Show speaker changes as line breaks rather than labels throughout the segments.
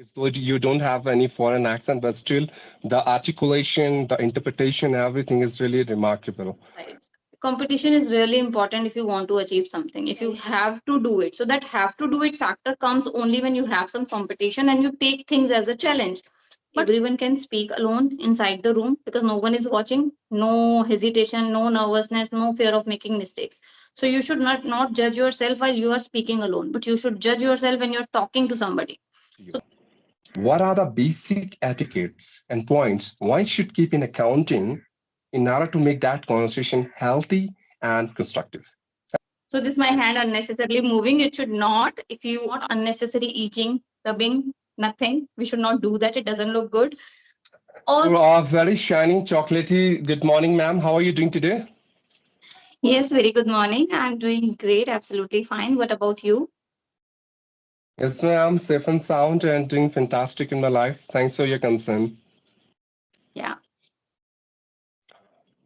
So you don't have any foreign accent, but still the articulation, the interpretation, everything is really remarkable.
Right. Competition is really important if you want to achieve something. If you have to do it, so that have to do it factor comes only when you have some competition and you take things as a challenge. But everyone can speak alone inside the room because no one is watching, no hesitation, no nervousness, no fear of making mistakes. So you should not judge yourself while you are speaking alone, but you should judge yourself when you're talking to somebody.
What are the basic etiquettes and points one should keep in accounting in order to make that conversation healthy and constructive?
So this my hand unnecessarily moving. It should not. If you want unnecessary eating, rubbing, nothing. We should not do that. It doesn't look good. Also,
You are very shiny, chocolatey. Good morning, ma'am. How are you doing today?
yes, very good morning. I'm doing great, absolutely fine. What about you?
Yes, ma'am. Safe and sound and doing fantastic in my life. Thanks for your concern.
Yeah.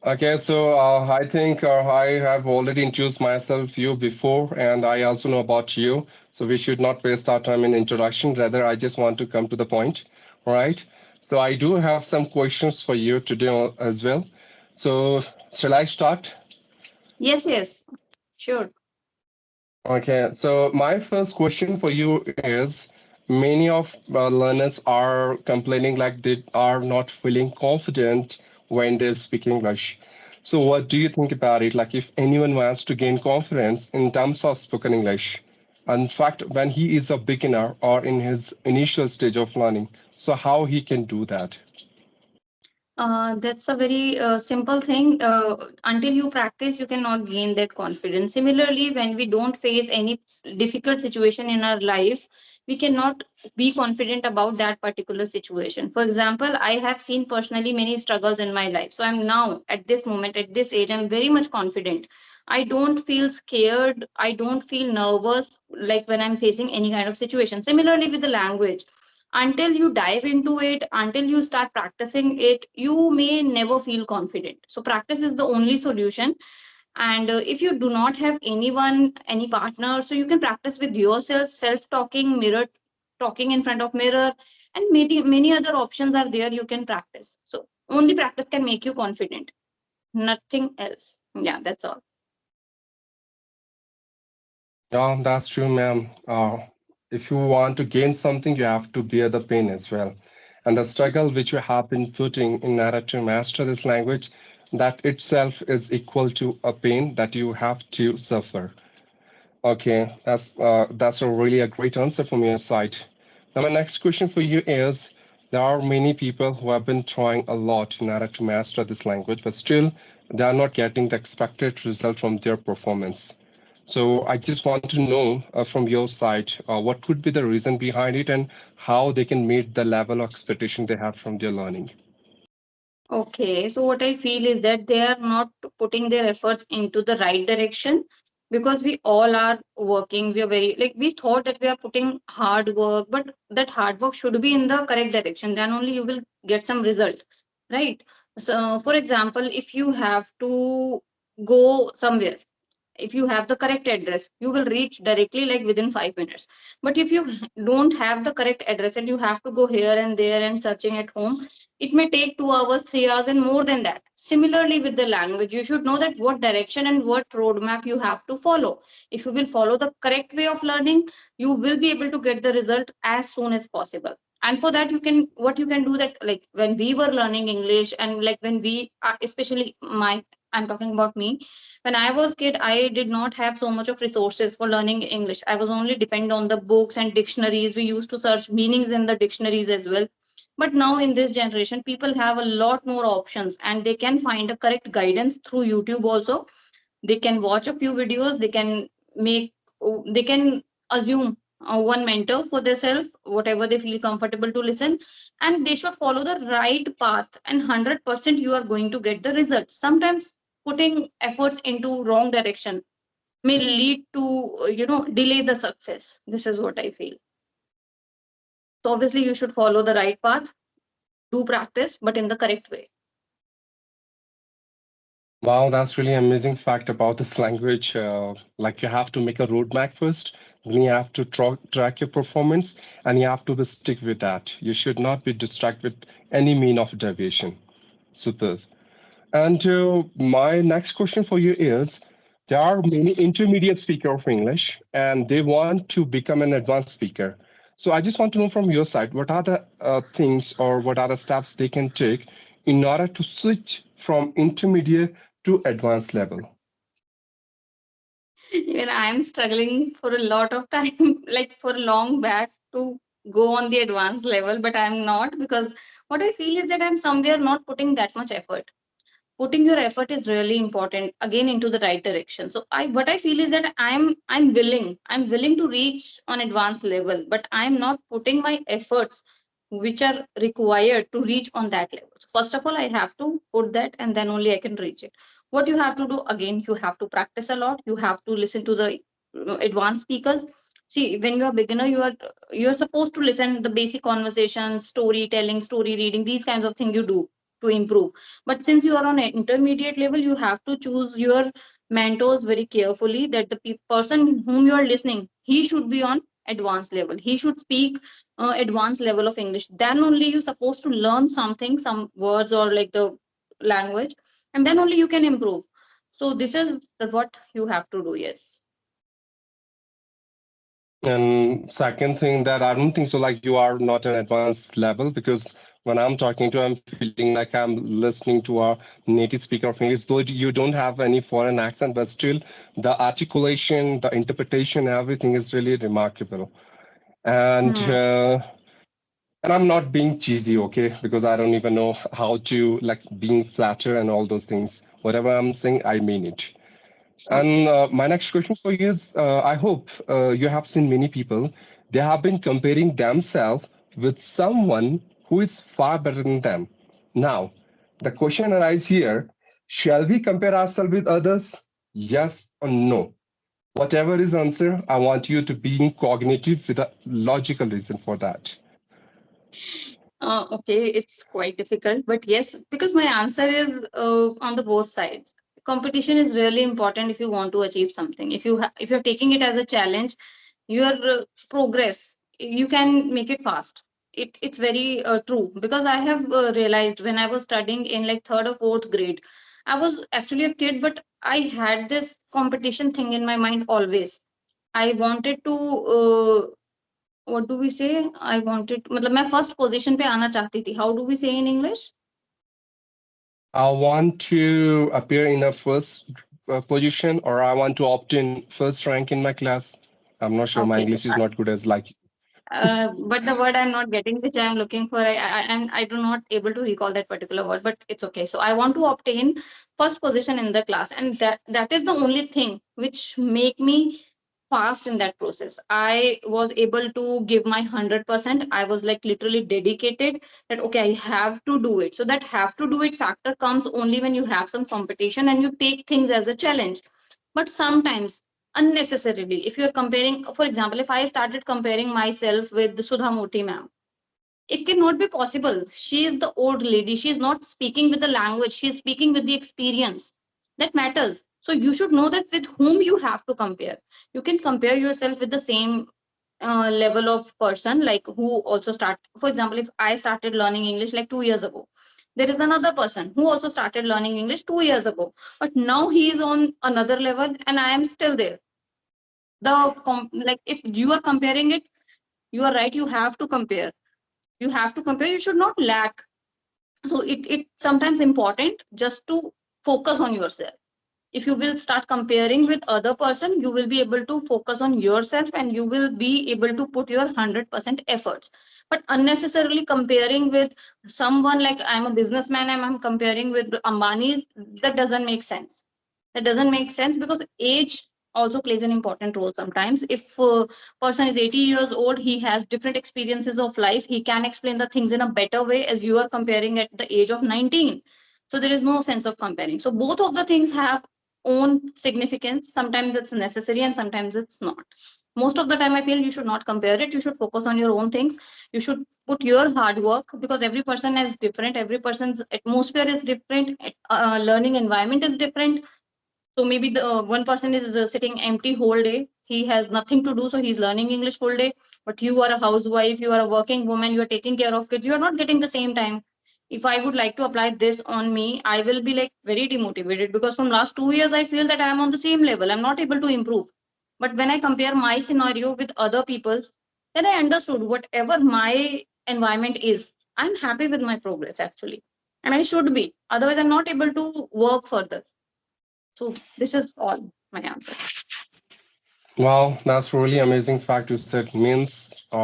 Okay, so I think I have already introduced myself you before, and I also know about you. So we should not waste our time in introduction. Rather, I just want to come to the point. All right. So I do have some questions for you today as well. So shall I start?
Yes, yes. Sure.
Okay. So my first question for you is, many of learners are complaining like they are not feeling confident when they speak English. So what do you think about it? Like if anyone wants to gain confidence in terms of spoken English, in fact, when he is a beginner or in his initial stage of learning, so how he can do that?
That's a very simple thing. Until you practice, you cannot gain that confidence. Similarly, when we don't face any difficult situation in our life, we cannot be confident about that particular situation. For example, I have seen personally many struggles in my life. So I'm now at this moment, at this age, I'm very much confident. I don't feel scared. I don't feel nervous like when I'm facing any kind of situation. Similarly, with the language, until you dive into it, until you start practicing it, you may never feel confident. So practice is the only solution. And if you do not have anyone, any partner, so you can practice with yourself, self talking, mirror talking in front of mirror, and many other options are there. You can practice. So only practice can make you confident, nothing else. Yeah, that's all.
Yeah, that's true, ma'am. If you want to gain something, you have to bear the pain as well. And the struggle which you have been putting in order to master this language, that itself is equal to a pain that you have to suffer. Okay, that's a really a great answer from your side. Now, my next question for you is, there are many people who have been trying a lot in order to master this language, but still they are not getting the expected result from their performance. So I just want to know from your side, what could be the reason behind it and how they can meet the level of expectation they have from their learning.
Okay, so what I feel is that they are not putting their efforts into the right direction, because we all are working. We are very, like, we thought that we are putting hard work, but that hard work should be in the correct direction. Then only you will get some result, right? So, for example, if you have to go somewhere, if you have the correct address, you will reach directly like within 5 minutes. But if you don't have the correct address and you have to go here and there and searching at home, it may take 2 hours, 3 hours, and more than that. Similarly, with the language, you should know that what direction and what roadmap you have to follow. If you will follow the correct way of learning, you will be able to get the result as soon as possible. And for that, you can, what you can do, that like when we were learning English, and like when we are, especially my, I'm talking about me, when I was kid, I did not have so much of resources for learning English. I was only depend on the books and dictionaries. We used to search meanings in the dictionaries as well. But now in this generation, people have a lot more options and they can find a correct guidance through YouTube also. They can watch a few videos, they can make, they can assume one mentor for themselves, whatever they feel comfortable to listen, and they should follow the right path, and 100% you are going to get the results. Sometimes putting efforts into wrong direction may lead to delay the success. This is what I feel. So obviously you should follow the right path, do practice, but in the correct way.
Wow, that's really amazing fact about this language. Like you have to make a roadmap first, then you have to track your performance, and you have to be stick with that. You should not be distracted with any mean of deviation. Super. And my next question for you is, there are many intermediate speaker of English, and they want to become an advanced speaker. So I just want to know from your side, what are the things or what are the steps they can take in order to switch from intermediate to advanced level?
Even I'm struggling for a lot of time, like for long back to go on the advanced level, but I'm not, because what I feel is that I'm somewhere not putting that much effort. Putting your effort is really important, again, into the right direction. So I what I feel is that I'm willing to reach on advanced level, but I'm not putting my efforts which are required to reach on that level. So first of all, I have to put that, and then only I can reach it. What you have to do, again, you have to practice a lot, you have to listen to the advanced speakers. See, when you are beginner, you're supposed to listen the basic conversations, storytelling, story reading, these kinds of things you do to improve. But since you are on an intermediate level, you have to choose your mentors very carefully, that the person whom you are listening, he should be on advanced level, he should speak advanced level of English. Then only you're supposed to learn something, some words or like the language, and then only you can improve. So this is what you have to do. Yes.
And second thing that I don't think so, like you are not an advanced level because when I'm talking to, I'm feeling like I'm listening to a native speaker of English, though you don't have any foreign accent, but still the articulation, the interpretation, everything is really remarkable. And
Hmm.
and I'm not being cheesy, okay? Because I don't even know how to like being flatter and all those things. Whatever I'm saying, I mean it.
Okay.
And my next question for you is, I hope you have seen many people, they have been comparing themselves with someone who is far better than them. Now, the question arises here, shall we compare ourselves with others? Yes or no? Whatever is answer, I want you to be cognitive with a logical reason for that.
Okay, it's quite difficult, but yes, because my answer is on the both sides. Competition is really important if you want to achieve something. If you're taking it as a challenge, your progress, you can make it fast. It's very true, because I have realized when I was studying in like third or fourth grade, I was actually a kid, but I had this competition thing in my mind always. I wanted to what do we say? I wanted, मतलब मैं first position पे आना चाहती थी. How do we say in English?
I want to appear in a first position or I want to obtain first rank in my class. I'm not sure. My
Okay, so
English is not good as like.
but the word I'm not getting, which I'm looking for, I do not able to recall that particular word, but it's okay. So I want to obtain first position in the class, and that is the only thing which make me fast in that process. I was able to give my 100%. I was like literally dedicated that okay, I have to do it. So that have to do it factor comes only when you have some competition and you take things as a challenge. But sometimes unnecessarily, if you're comparing, for example, if I started comparing myself with the Sudha Murthy ma'am, it cannot be possible. She is the old lady, she is not speaking with the language, she is speaking with the experience that matters. So you should know that with whom you have to compare. You can compare yourself with the same level of person, like who also start, for example, if I started learning English like 2 years ago, there is another person who also started learning English 2 years ago, but now he is on another level and I am still there. Like if you are comparing it, you are right, you have to compare, you should not lack. So it sometimes important just to focus on yourself. If you will start comparing with other person, you will be able to focus on yourself and you will be able to put your 100% efforts. But unnecessarily comparing with someone, like I'm a businessman and I'm comparing with Ambani's, that doesn't make sense. That doesn't make sense, because age also plays an important role sometimes. If a person is 80 years old, he has different experiences of life, he can explain the things in a better way as you are comparing at the age of 19. So there is no sense of comparing. So both of the things have own significance. Sometimes it's necessary and sometimes it's not. Most of the time I feel you should not compare it, you should focus on your own things. You should put your hard work, because every person is different, every person's atmosphere is different, learning environment is different. So maybe the one person is sitting empty whole day. He has nothing to do, so he's learning English whole day. But you are a housewife, you are a working woman, you are taking care of kids. You are not getting the same time. If I would like to apply this on me, I will be like very demotivated, because from last 2 years I feel that I am on the same level. I'm not able to improve. But when I compare my scenario with other people's, then I understood whatever my environment is, I'm happy with my progress actually, and I should be. Otherwise, I'm not able to work further. So this is all my answer.
Wow, that's really amazing fact you said. Means,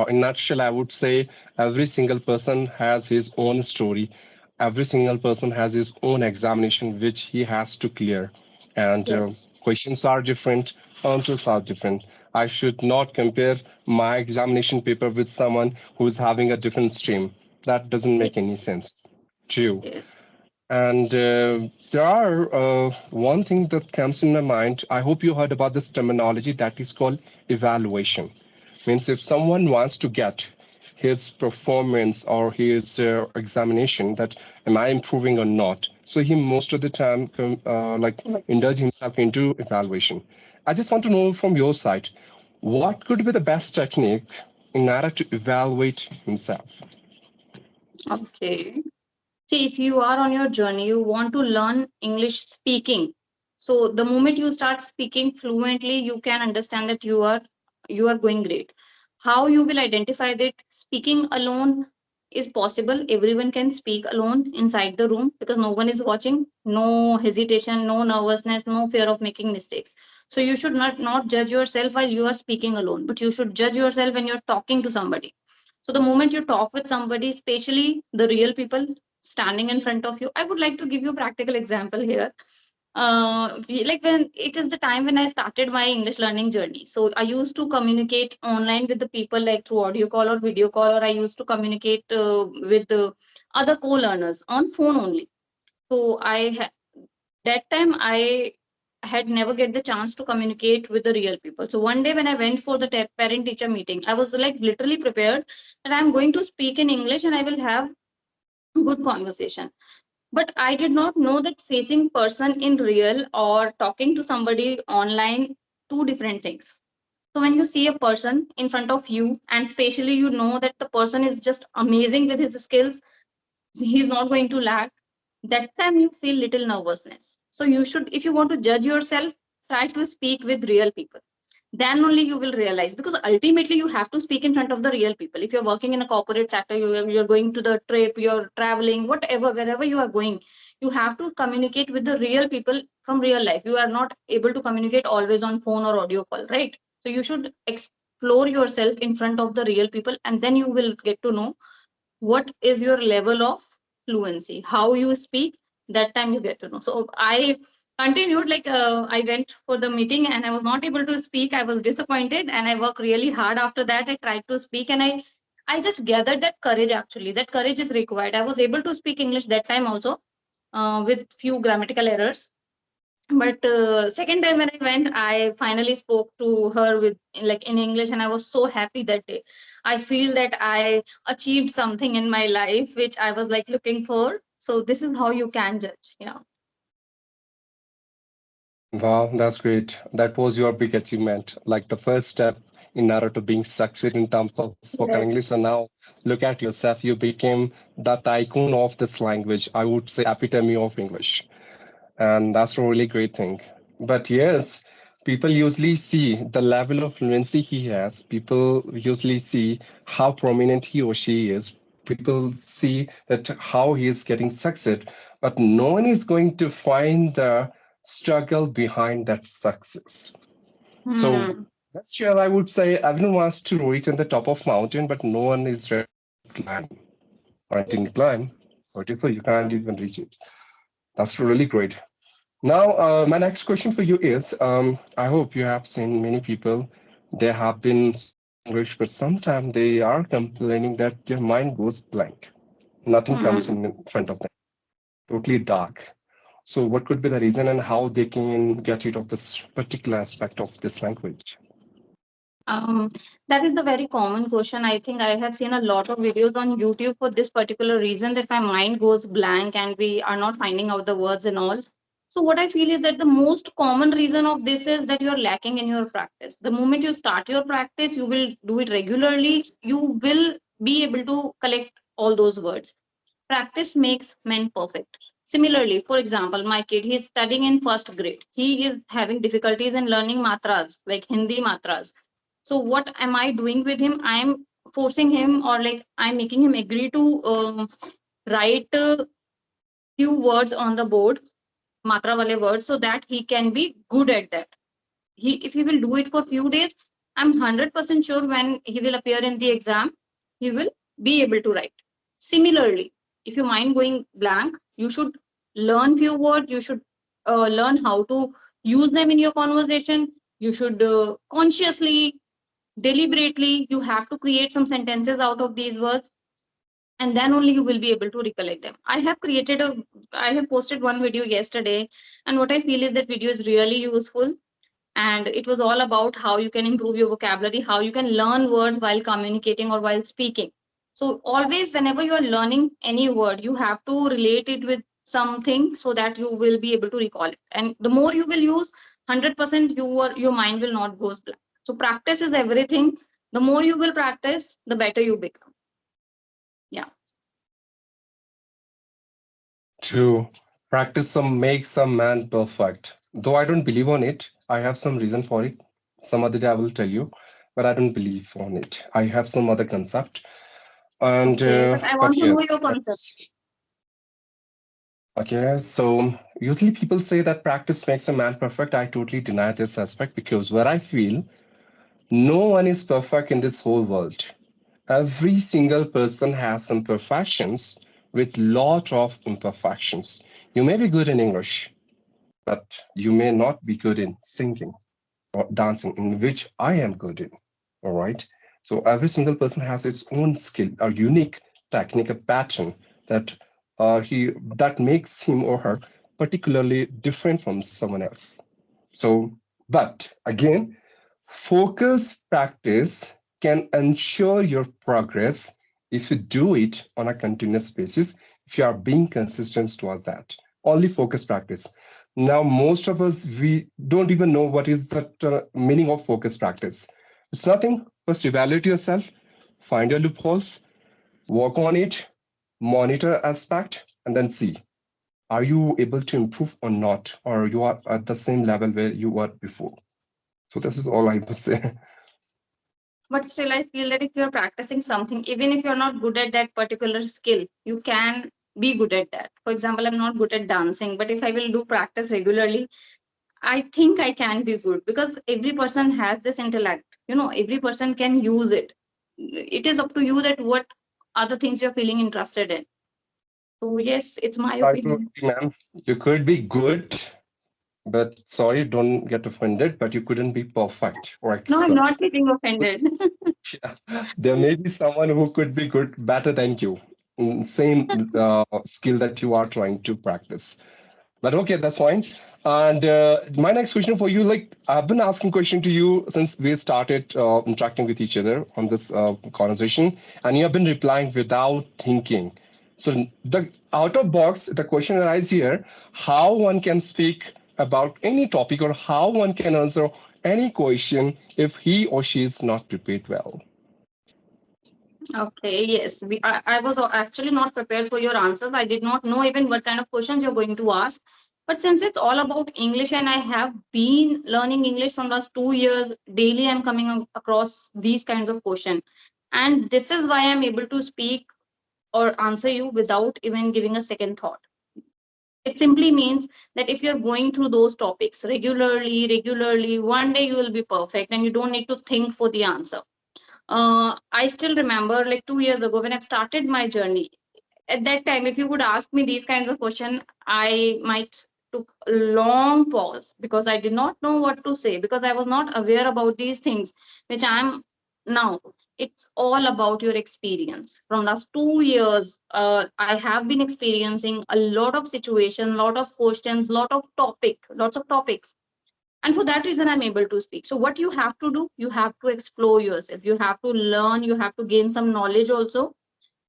in nutshell, I would say every single person has his own story. Every single person has his own examination which he has to clear, and
Yes.
questions are different, answers are different. I should not compare my examination paper with someone who is having a different stream. That doesn't make any
Yes.
sense. True.
Yes.
And there are one thing that comes in my mind. I hope you heard about this terminology that is called evaluation. Means if someone wants to get his performance or his examination, that am I improving or not? So he most of the time like indulge himself into evaluation. I just want to know from your side, what could be the best technique in order to evaluate himself?
Okay. See, if you are on your journey, you want to learn English speaking. So the moment you start speaking fluently, you can understand that you are going great. How you will identify that speaking alone is possible. Everyone can speak alone inside the room, because no one is watching. No hesitation, no nervousness, no fear of making mistakes. So you should not judge yourself while you are speaking alone, but you should judge yourself when you're talking to somebody. So the moment you talk with somebody, especially the real people standing in front of you, I would like to give you a practical example here. Like when it is the time when I started my English learning journey. So I used to communicate online with the people like through audio call or video call, or I used to communicate with the other co-learners on phone only. So that time I had never get the chance to communicate with the real people. So one day when I went for the parent teacher meeting, I was like literally prepared that I'm going to speak in English and I will have good conversation. But I did not know that facing person in real or talking to somebody online, two different things. So when you see a person in front of you, and especially you know that the person is just amazing with his skills, he's not going to lag, that time you feel little nervousness. So you should, if you want to judge yourself, try to speak with real people. Then only you will realize, because ultimately you have to speak in front of the real people. If you're working in a corporate sector, you're going to the trip, you're traveling, whatever, wherever you are going, you have to communicate with the real people from real life. You are not able to communicate always on phone or audio call, right? So you should explore yourself in front of the real people, and then you will get to know what is your level of fluency, how you speak. That time you get to know. So I continued, like I went for the meeting and I was not able to speak. I was disappointed and I worked really hard. After that I tried to speak, and I just gathered that courage. Actually, that courage is required. I was able to speak English that time also, with few grammatical errors. But second time when I went, I finally spoke to her with like in English, and I was so happy that day. I feel that I achieved something in my life which I was like looking for. So this is how you can judge. Yeah.
Wow, that's great. That was your big achievement, like the first step in order to being succeed in terms of spoken
Yes.
English. And now look at yourself, you became the tycoon of this language. I would say epitome of English. And that's a really great thing. But yes, people usually see the level of fluency he has. People usually see how prominent he or she is. People see that how he is getting success, but no one is going to find the struggle behind that success. So
Hmm.
that's sure I would say everyone wants to reach in the top of mountain, but no one is ready to climb. Or until you climb,
Yes.
so you can't even reach it. That's really great. Now, my next question for you is, I hope you have seen many people, they have been speaking English, but sometimes they are complaining that their mind goes blank. Nothing comes
Hmm.
in front of them, totally dark. So what could be the reason and how they can get rid of this particular aspect of this language?
Um, that is the very common question. I think I have seen a lot of videos on YouTube for this particular reason, that my mind goes blank and we are not finding out the words and all. So what I feel is that the most common reason of this is that you're lacking in your practice. The moment you start your practice, you will do it regularly. You will be able to collect all those words. Practice makes men perfect. Similarly, for example, my kid, he's studying in first grade. He is having difficulties in learning matras, like Hindi matras. So what am I doing with him? I am forcing him, or like I'm making him agree to write few words on the board, matra wale words, so that he can be good at that. If he will do it for few days, I'm 100% sure when he will appear in the exam, he will be able to write. Similarly, if your mind going blank, you should learn few words. You should learn how to use them in your conversation. You should consciously, deliberately, you have to create some sentences out of these words, and then only you will be able to recollect them. I have posted one video yesterday, and what I feel is that video is really useful, and it was all about how you can improve your vocabulary, how you can learn words while communicating or while speaking. So always whenever you are learning any word, you have to relate it with something so that you will be able to recall it, and the more you will use, 100% your mind will not go blank. So practice is everything. The more you will practice, the better you become. Yeah.
To practice some makes some man perfect. Though I don't believe on it, I have some reason for it. Some other day I will tell you, but I don't believe on it. I have some other concept. And
Okay, but I want
but
to know
yes,
your concept.
okay. So usually people say that practice makes a man perfect. I totally deny this aspect because what I feel, no one is perfect in this whole world. Every single person has some perfections with lot of imperfections. You may be good in English, but you may not be good in singing or dancing, in which I am good in. All right. So every single person has its own skill, a unique technique, a pattern that he that makes him or her particularly different from someone else. So, but again, focus practice can ensure your progress if you do it on a continuous basis, if you are being consistent towards that. Only focus practice. Now, most of us, we don't even know what is the meaning of focus practice. It's nothing. First, evaluate yourself, find your loopholes, work on it, monitor aspect, and then see, are you able to improve or not, or you are at the same level where you were before. So this is all I would say.
But still, I feel that if you're practicing something, even if you're not good at that particular skill, you can be good at that. For example, I'm not good at dancing, but if I will do practice regularly, I think I can be good, because every person has this intellect. Every person can use it. It is up to you that what other things you're feeling interested in. So yes, it's my
I told
opinion.
you, ma'am, you could be good, but sorry, don't get offended, but you couldn't be perfect or
No, I'm
expert.
not getting offended.
There may be someone who could be good, better than you, in same skill that you are trying to practice. But okay, that's fine. And my next question for you, like I've been asking question to you since we started interacting with each other on this conversation, and you have been replying without thinking. So the out of box, the question arises here: how one can speak about any topic, or how one can answer any question if he or she is not prepared well.
Okay, yes. I was actually not prepared for your answers. I did not know even what kind of questions you're going to ask. But since it's all about English, and I have been learning English from last 2 years, daily I'm coming across these kinds of questions. And this is why I'm able to speak or answer you without even giving a second thought. It simply means that if you're going through those topics regularly, one day you will be perfect and you don't need to think for the answer. I still remember, like 2 years ago when I've started my journey. At that time, if you would ask me these kinds of questions, I might took a long pause, because I did not know what to say, because I was not aware about these things, which I am now. It's all about your experience. From last 2 years, I have been experiencing a lot of situation, lot of questions, lots of topics. And for that reason, I'm able to speak. So what you have to do, you have to explore yourself, you have to learn, you have to gain some knowledge also.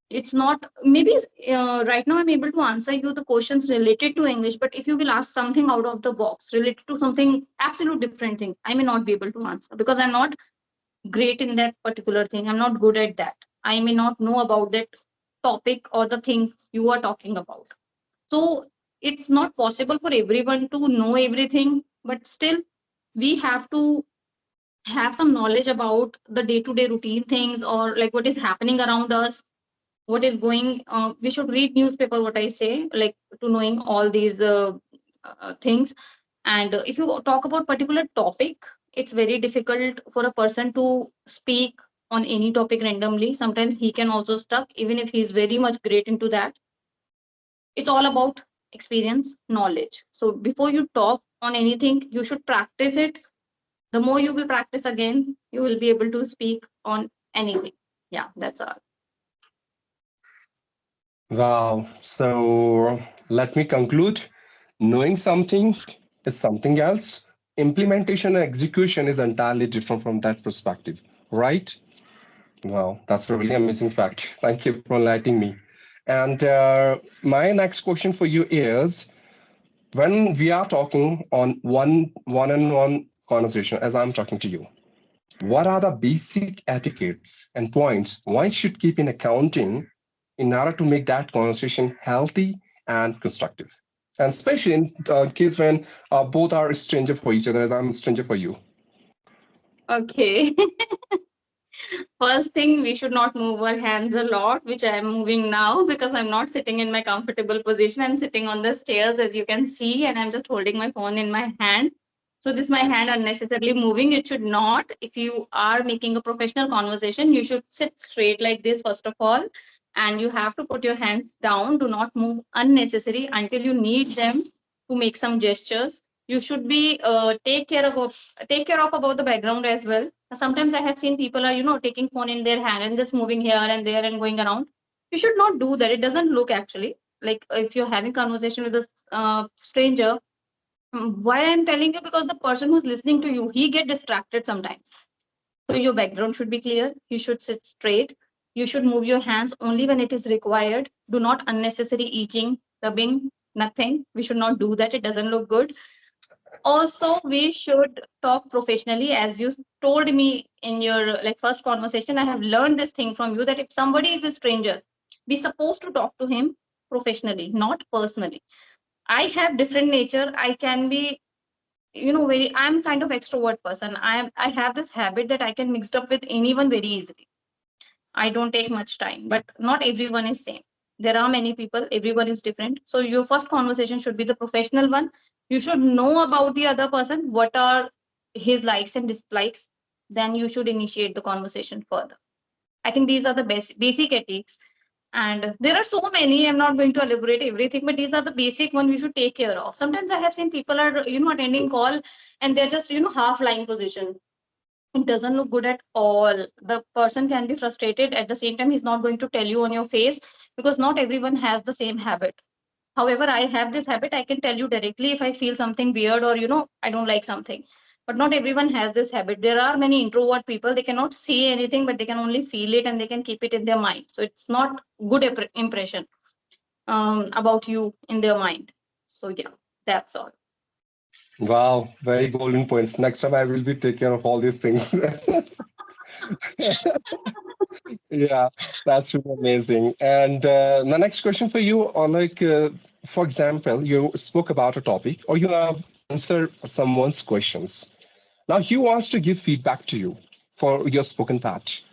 It's not maybe right now I'm able to answer you the questions related to English, but if you will ask something out of the box related to something absolute different thing, I may not be able to answer because I'm not great in that particular thing. I'm not good at that. I may not know about that topic or the thing you are talking about. So it's not possible for everyone to know everything, but still we have to have some knowledge about the day-to-day routine things, or like what is happening around us, what is going. We should read newspaper, what I say, like to knowing all these things. And if you talk about particular topic, it's very difficult for a person to speak on any topic randomly. Sometimes he can also stuck even if he's very much great into that. It's all about experience, knowledge. So before you talk on anything, you should practice it. The more you will practice again, you will be able to speak on anything. Yeah, that's all.
Wow. So let me conclude. Knowing something is something else. Implementation and execution is entirely different from that perspective, right? Wow, that's a really amazing fact. Thank you for enlightening me. And my next question for you is, when we are talking on one-on-one conversation, as I'm talking to you, what are the basic etiquettes and points one should keep in accounting in order to make that conversation healthy and constructive? And especially in case when both are a stranger for each other, as I'm a stranger for you.
Okay. First thing, we should not move our hands a lot, which I am moving now because I'm not sitting in my comfortable position. I'm sitting on the stairs, as you can see, and I'm just holding my phone in my hand. So this my hand unnecessarily moving. It should not. If you are making a professional conversation, you should sit straight like this first of all, and you have to put your hands down. Do not move unnecessary until you need them to make some gestures. You should be take care of about the background as well. Sometimes I have seen people are taking phone in their hand and just moving here and there and going around. You should not do that. It doesn't look actually like if you're having conversation with a stranger. Why I'm telling you, because the person who's listening to you, he get distracted sometimes. So your background should be clear. You should sit straight. You should move your hands only when it is required. Do not unnecessary eating, rubbing, nothing. We should not do that. It doesn't look good. Also, we should talk professionally. As you told me in your like first conversation, I have learned this thing from you that if somebody is a stranger, we're supposed to talk to him professionally, not personally. I have different nature. I can be very, I'm kind of extrovert person. I have this habit that I can mix up with anyone very easily. I don't take much time, but not everyone is same. There are many people, everyone is different. So your first conversation should be the professional one. You should know about the other person, what are his likes and dislikes. Then you should initiate the conversation further. I think these are the basic ethics. And there are so many, I'm not going to elaborate everything, but these are the basic one we should take care of. Sometimes I have seen people are, attending call and they're just, half lying position. It doesn't look good at all. The person can be frustrated. At the same time, he's not going to tell you on your face because not everyone has the same habit. However, I have this habit. I can tell you directly if I feel something weird or I don't like something. But not everyone has this habit. There are many introvert people. They cannot say anything, but they can only feel it and they can keep it in their mind. So it's not good impression about you in their mind. So yeah, that's all.
Wow, very golden points. Next time I will be take care of all these things. Yeah, that's really amazing. And my next question for you, or for example, you spoke about a topic or you have answered someone's questions. Now he wants to give feedback to you for your spoken part.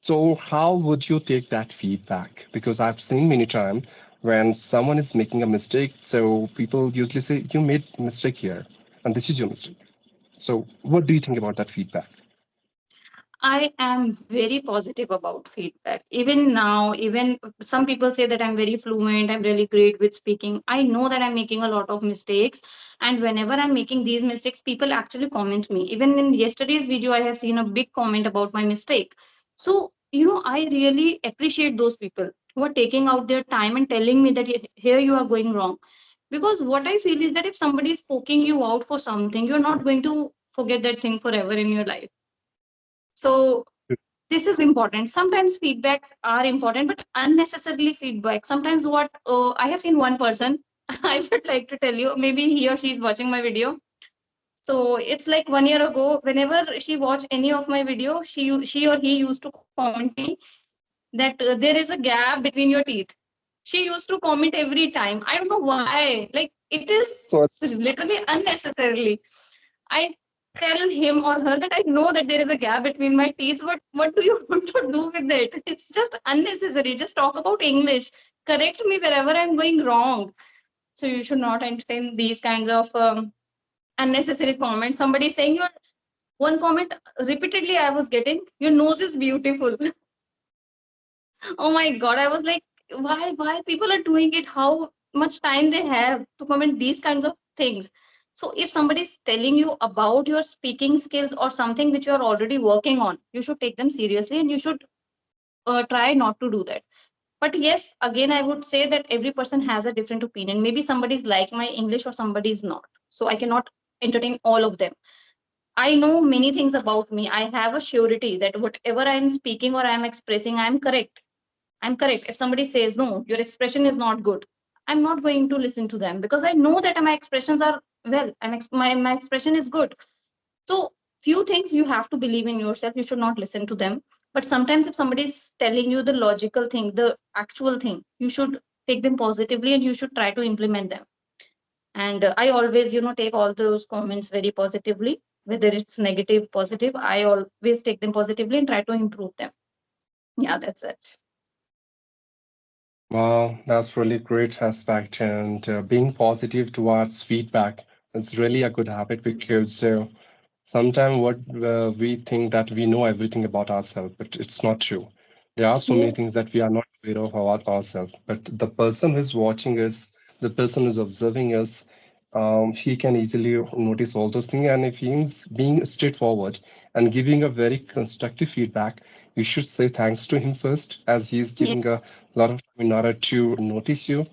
So how would you take that feedback? Because I've seen many times when someone is making a mistake, so people usually say, you made a mistake here, and this is your mistake. So what do you think about that feedback?
I am very positive about feedback. Even now, even some people say that I'm very fluent, I'm really great with speaking. I know that I'm making a lot of mistakes. And whenever I'm making these mistakes, people actually comment me. Even in yesterday's video, I have seen a big comment about my mistake. So, I really appreciate those people who are taking out their time and telling me that here you are going wrong. Because what I feel is that if somebody is poking you out for something, you're not going to forget that thing forever in your life. So this is important. Sometimes feedbacks are important, but unnecessarily feedback. Sometimes what I have seen one person, I would like to tell you, maybe he or she is watching my video. So it's like 1 year ago, whenever she watched any of my video, she or he used to comment me that there is a gap between your teeth. She used to comment every time. I don't know why. Like it is
So
literally unnecessarily. I tell him or her that I know that there is a gap between my teeth, but what do you want to do with it? It's just unnecessary. Just talk about English. Correct me wherever I'm going wrong. So you should not entertain these kinds of unnecessary comments. Somebody saying your one comment repeatedly I was getting, your nose is beautiful. Oh my god, I was like, why people are doing it? How much time they have to comment these kinds of things? So if somebody is telling you about your speaking skills or something which you are already working on, you should take them seriously and you should try not to do that. But yes, again, I would say that every person has a different opinion. Maybe somebody is like my English or somebody is not. So I cannot entertain all of them. I know many things about me. I have a surety that whatever I am speaking or I am expressing, I am correct. I'm correct. If somebody says, no, your expression is not good, I'm not going to listen to them because I know that my expressions are well, my expression is good. So, few things you have to believe in yourself. You should not listen to them. But sometimes, if somebody is telling you the logical thing, the actual thing, you should take them positively and you should try to implement them. And I always, take all those comments very positively, whether it's negative, positive. I always take them positively and try to improve them. Yeah, that's it.
wow, that's really great aspect. And being positive towards feedback is really a good habit because sometimes what we think that we know everything about ourselves, but it's not true. There are so many
Yes.
things that we are not aware of about ourselves. But the person who's watching us, the person who's observing us, he can easily notice all those things. And if he's being straightforward and giving a very constructive feedback, you should say thanks to him first, as he's giving a
Yes.
lot of time in order to notice you.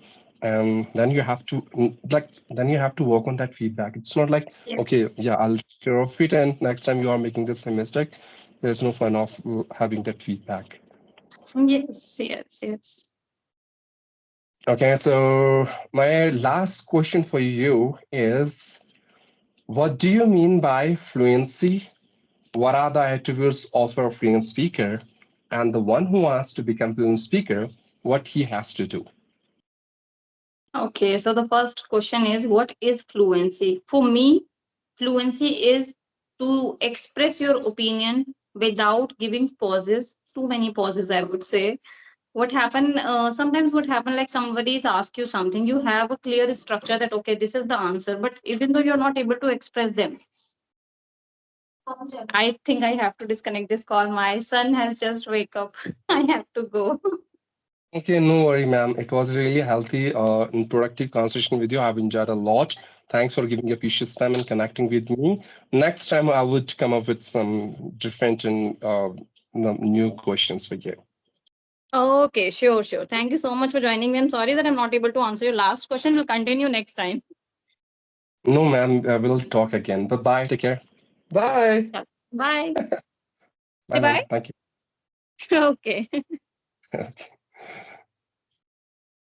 And then you have to then you have to work on that feedback. It's not like, okay,
Yes.
yeah, I'll take care of it, and next time you are making the same mistake, there's no fun of having that feedback.
Yes. Yes. Yes.
Okay, so my last question for you is, what do you mean by fluency? What are the attributes of a fluent speaker? And the one who wants to become fluent speaker, what he has to do?
Okay, so the first question is what is fluency? For me, fluency is to express your opinion without giving pauses, too many pauses, I would say. Sometimes what happen, like somebody is ask you something, you have a clear structure that, okay, this is the answer, but even though you're not able to express them, I think I have to disconnect this call. My son has just wake up. I have to go.
Okay, no worry, ma'am. It was really healthy and productive conversation with you. I've enjoyed a lot. Thanks for giving your precious time and connecting with me. Next time, I would come up with some different and new questions for you.
Okay, sure, sure. Thank you so much for joining me. I'm sorry that I'm not able to answer your last question. We'll continue next time.
No, ma'am. We'll talk again. Bye bye. Take care. Bye.
Yeah. Bye.
Bye,
Say
ma'am.
bye.
Thank
Okay.
you.